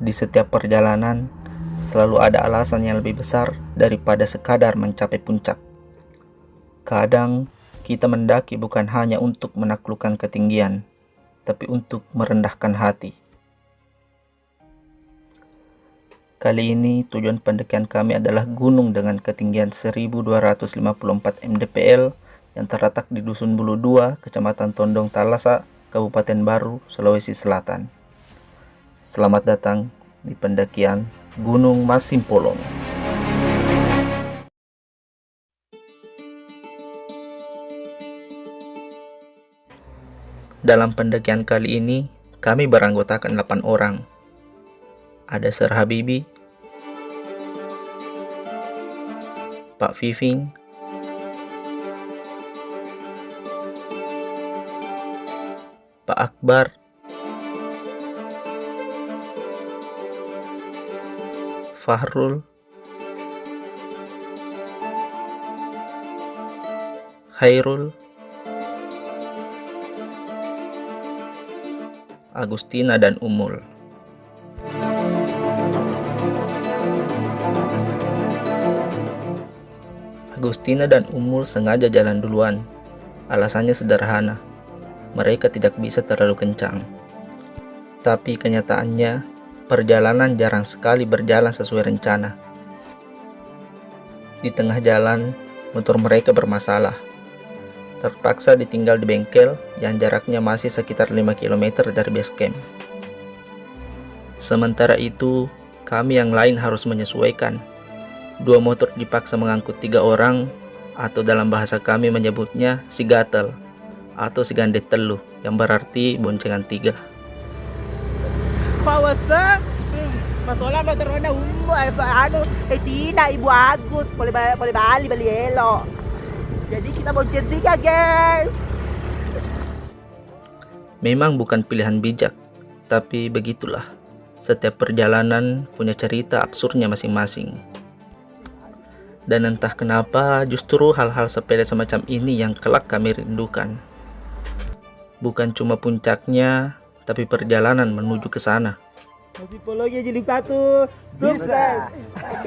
Di setiap perjalanan, selalu ada alasan yang lebih besar daripada sekadar mencapai puncak. Kadang, kita mendaki bukan hanya untuk menaklukkan ketinggian, tapi untuk merendahkan hati. Kali ini, tujuan pendakian kami adalah gunung dengan ketinggian 1254 mdpl yang terletak di Dusun Bulu 2, Kecamatan Tondong Talasa, Kabupaten Baru, Sulawesi Selatan. Selamat datang di pendakian Gunung Masimpolong. Dalam pendakian kali ini, kami beranggotakan 8 orang. Ada Sir Habibi, Pak Viving, Pak Akbar, Fahrul, Khairul, Agustina dan Umul. Agustina dan Umul sengaja jalan duluan. Alasannya sederhana, mereka tidak bisa terlalu kencang. Tapi kenyataannya, perjalanan jarang sekali berjalan sesuai rencana. Di tengah jalan, motor mereka bermasalah. Terpaksa ditinggal di bengkel yang jaraknya masih sekitar 5 km dari base camp. Sementara itu, kami yang lain harus menyesuaikan. 2 motor dipaksa mengangkut 3 orang, atau dalam bahasa kami menyebutnya si gatel atau si gandek telu, yang berarti boncengan 3. Mawasa, masalah motor Honda Tina Ibu Agus, boleh balik elo. Jadi kita bonceng 3 guys. Memang bukan pilihan bijak, tapi begitulah. Setiap perjalanan punya cerita absurdnya masing-masing. Dan entah kenapa justru hal-hal sepele semacam ini yang kelak kami rindukan. Bukan cuma puncaknya, tapi perjalanan menuju ke sana. Psikologi jadi 1, sukses.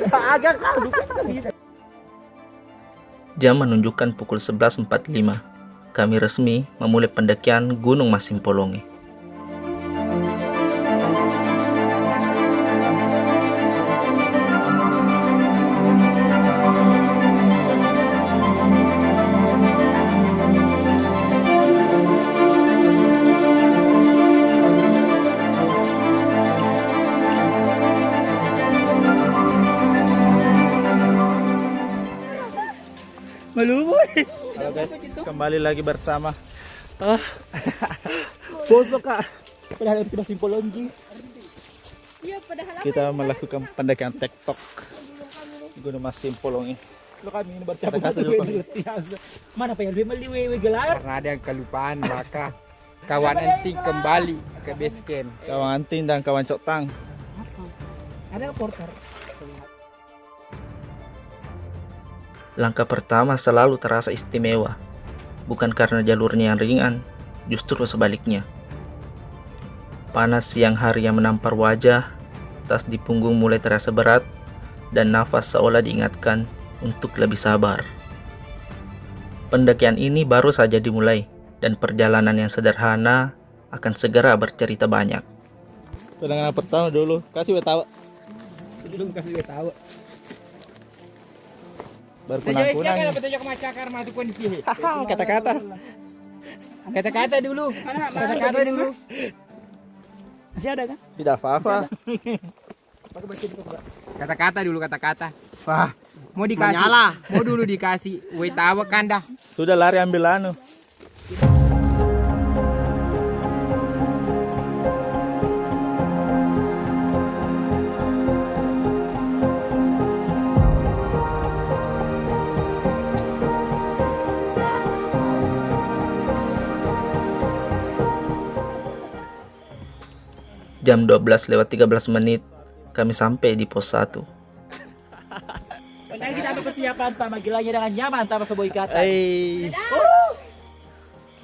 Agak kalau bisa. Jam menunjukkan pukul 11.45. Kami resmi memulai pendakian Gunung Masimpolonge. Malumo. Halo guys, kembali lagi bersama Boso ka. Padahal itu simpolongi. kita melakukan pendakian TikTok di Gunung Masimpolong ini. Lo kami ini baca Kata-kata dulu, mana Pak Yardi meliwe gelar. Karena ada yang kelupaan, maka kawan anting kembali ke base camp. Kawan Antin dan kawan Cok Tang. Ada porter. Langkah pertama selalu terasa istimewa, bukan karena jalurnya yang ringan, justru sebaliknya. Panas siang hari yang menampar wajah, tas di punggung mulai terasa berat, dan nafas seolah diingatkan untuk lebih sabar. Pendakian ini baru saja dimulai, dan perjalanan yang sederhana akan segera bercerita banyak. Penanganan pertama dulu, kasih gue tahu. Dulu kasih dia tahu. Berkunang-kunang. Jangan petunjuk macakar masuk kondisi. Kata-kata. Kata-kata dulu. Kata-kata dulu. Masih ada kan? Tidak apa-apa. Kata-kata dulu kata-kata. Wah, mau dikasih. Mau dulu dikasih. Woi tahu kan dah. Sudah lari ambil anu. Jam 12:13 kami sampai di pos 1. Pengen kita ambil persiapan sama gilanya dengan nyaman tanpa sebuah ikatan.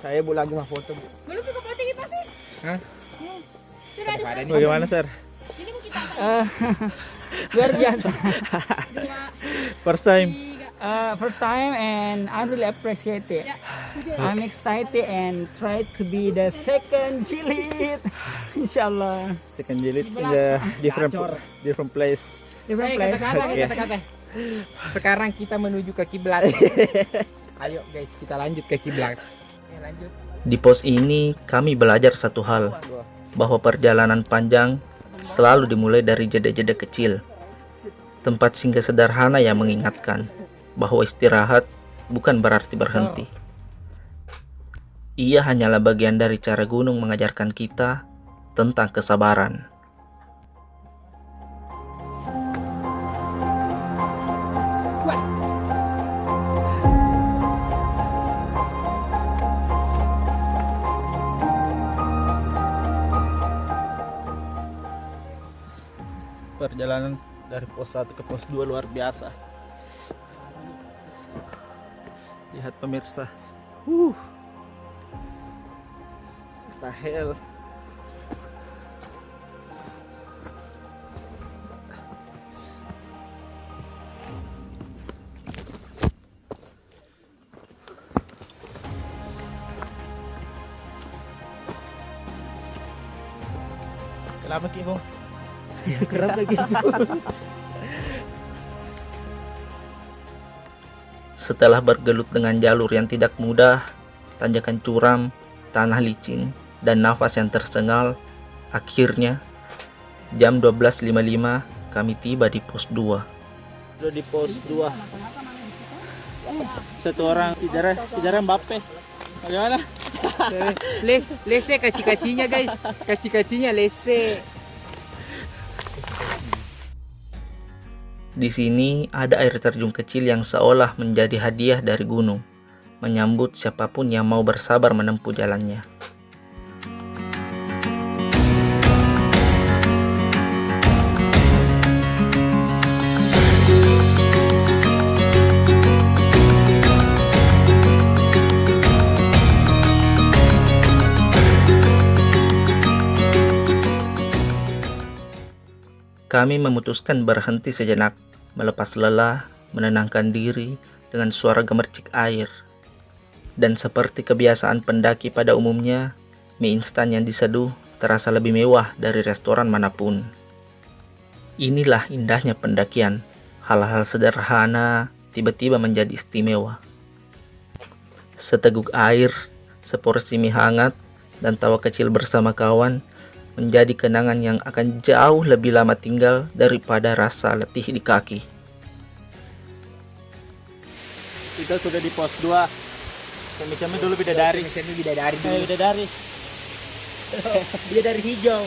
Saya bu lagi mah foto. Belum cukup foto kita sih. Hah? Sudah ada Ada nih. Bagaimana, Sir? Ini mau kita luar biasa. First time. First time and I really appreciate it. I'm excited and try to be the second jilid. Inshallah. Second jilid in the different place. Different place. Kata-kata. Sekarang kita menuju ke kiblat. Ayo guys, kita lanjut ke kiblat. Lanjut. Di pos ini kami belajar satu hal, bahwa perjalanan panjang selalu dimulai dari jeda-jeda kecil. Tempat singgah sederhana yang mengingatkan bahwa istirahat bukan berarti berhenti. Ia hanyalah bagian dari cara gunung mengajarkan kita tentang kesabaran. Perjalanan dari pos 1 ke pos 2 luar biasa. Lihat pemirsa. What the hell? Kenapa Ki Bung? Kenapa gitu? Setelah bergelut dengan jalur yang tidak mudah, tanjakan curam, tanah licin, dan nafas yang tersengal, akhirnya jam 12.55 kami tiba di pos 2. Udah di pos 2. Satu orang sejarah Mbappe. Bagaimana? Lese kaci-kacinya guys. Kaci-kacinya lese. Di sini ada air terjun kecil yang seolah menjadi hadiah dari gunung, menyambut siapapun yang mau bersabar menempuh jalannya. Kami memutuskan berhenti sejenak, melepas lelah, menenangkan diri dengan suara gemercik air. Dan seperti kebiasaan pendaki pada umumnya, mie instan yang diseduh terasa lebih mewah dari restoran manapun. Inilah indahnya pendakian, hal-hal sederhana tiba-tiba menjadi istimewa. Seteguk air, seporsi mie hangat, dan tawa kecil bersama kawan menjadi kenangan yang akan jauh lebih lama tinggal daripada rasa letih di kaki. Kita sudah di pos 2. Kami dulu bidadari. Bidadari. Bidadari hijau.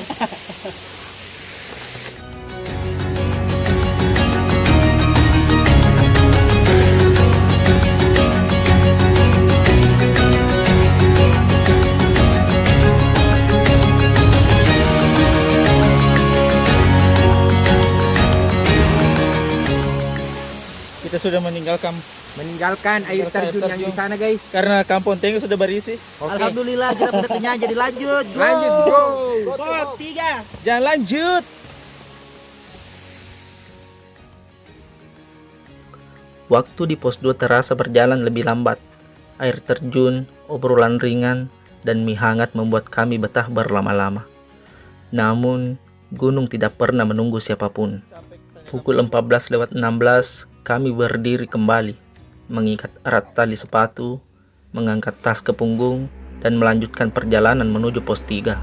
Kita sudah meninggalkan air terjun yang di sana guys. karena kampung Tenggo sudah berisi. Oke. Alhamdulillah kita pada kenyang, jadi lanjut. Go. Lanjut, go. Pos 3. Jangan lanjut. Waktu di pos 2 terasa berjalan lebih lambat. Air terjun, obrolan ringan, dan mie hangat membuat kami betah berlama-lama. Namun, gunung tidak pernah menunggu siapapun. Pukul 14:16, kami berdiri kembali, mengikat erat tali sepatu, mengangkat tas ke punggung, dan melanjutkan perjalanan menuju pos 3.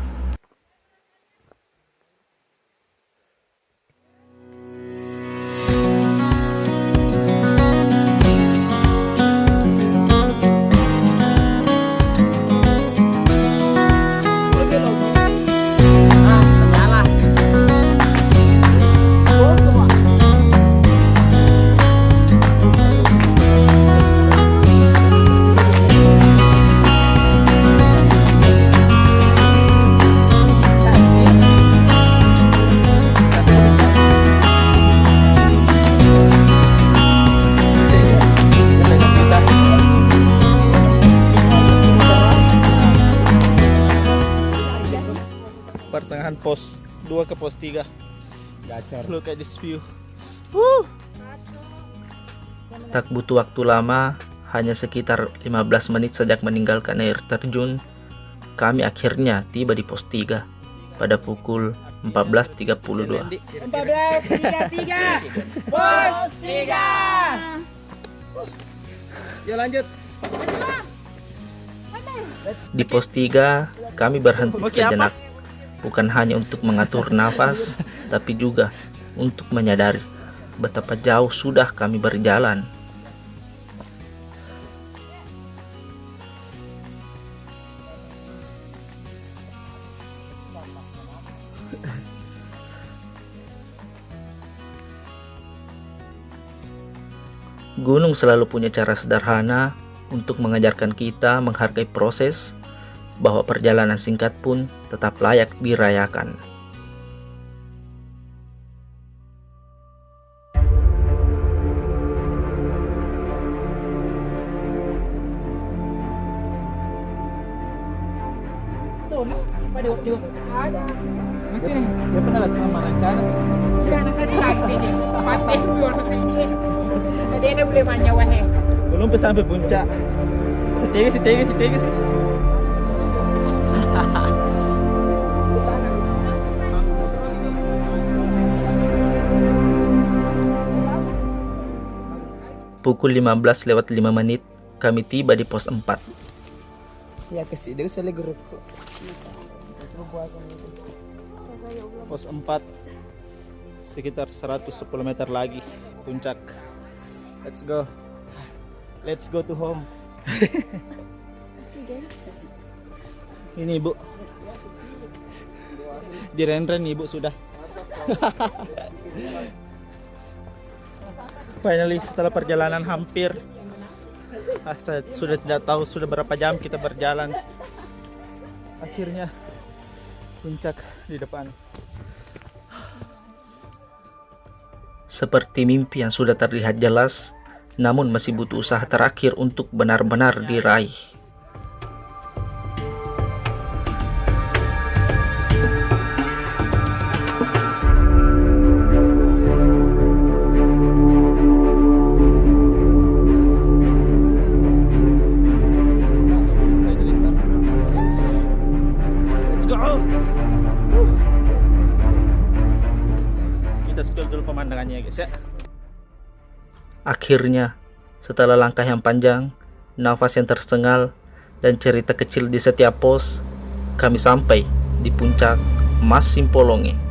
Pertengahan pos 2 ke pos 3. Gacor. Look at this view. Tak butuh waktu lama, hanya sekitar 15 menit sejak meninggalkan air terjun, kami akhirnya tiba di pos 3 pada pukul 14.32. 14.33 pos 3. Yuk lanjut. Di pos 3, kami berhenti sejenak, bukan hanya untuk mengatur nafas, tapi juga untuk menyadari betapa jauh sudah kami berjalan. Gunung selalu punya cara sederhana untuk mengajarkan kita menghargai proses, bahwa perjalanan singkat pun tetap layak dirayakan. Dia pernah lihat mana cara sih? Iya, anak tadi lagi sini. Patih jual sini. Tadi ada boleh manjawan nih. Belum sampai puncak. Setinggi. Pukul 15:05 kami tiba di pos 4. Ya kesini dia saya grup. Pos 4 sekitar 110 meter lagi puncak. Let's go to home. Ini ibu diren-ren ibu sudah. Finally setelah perjalanan hampir saya sudah tidak tahu sudah berapa jam kita berjalan, akhirnya puncak di depan. Seperti mimpi yang sudah terlihat jelas, namun masih butuh usaha terakhir untuk benar-benar diraih. Let's go. Kita spill dulu pemandangannya guys ya. Akhirnya, setelah langkah yang panjang, nafas yang tersengal, dan cerita kecil di setiap pos, kami sampai di puncak Mas Simpolonge.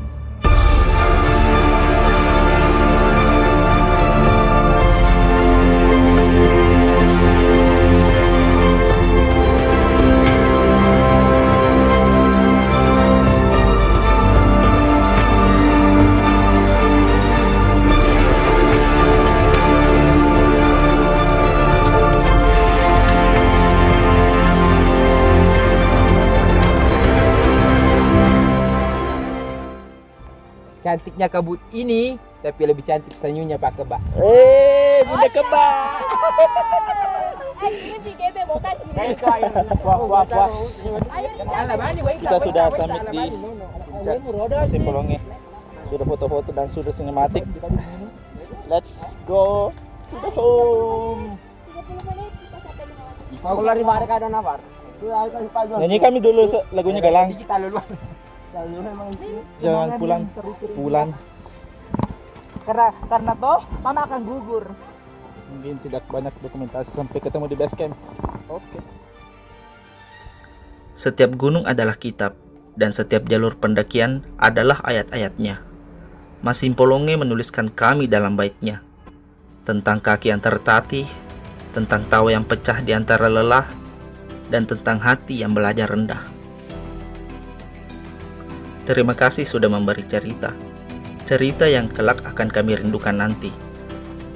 Cantiknya kabut ini, tapi lebih cantik senyumnya Pak Keba. Bunda Keba. Kita sudah summit di puncak Simpolonge. Sudah foto-foto dan sudah sinematik. Let's go to the home. Nyanyi kami dulu lagunya Galang. Kita luluan. Jangan pulang. Karena toh mama akan gugur. Mungkin tidak banyak dokumentasi sampai ketemu di base camp. Oke. Setiap gunung adalah kitab, dan setiap jalur pendakian adalah ayat-ayatnya. Mas Simpolonge menuliskan kami dalam baitnya, tentang kaki yang tertatih, tentang tawa yang pecah di antara lelah, dan tentang hati yang belajar rendah. Terima kasih sudah memberi cerita yang kelak akan kami rindukan nanti.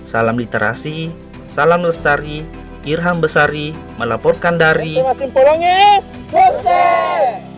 Salam literasi, salam lestari, Irham Besari melaporkan dari Mas Simpolonge. Sukses!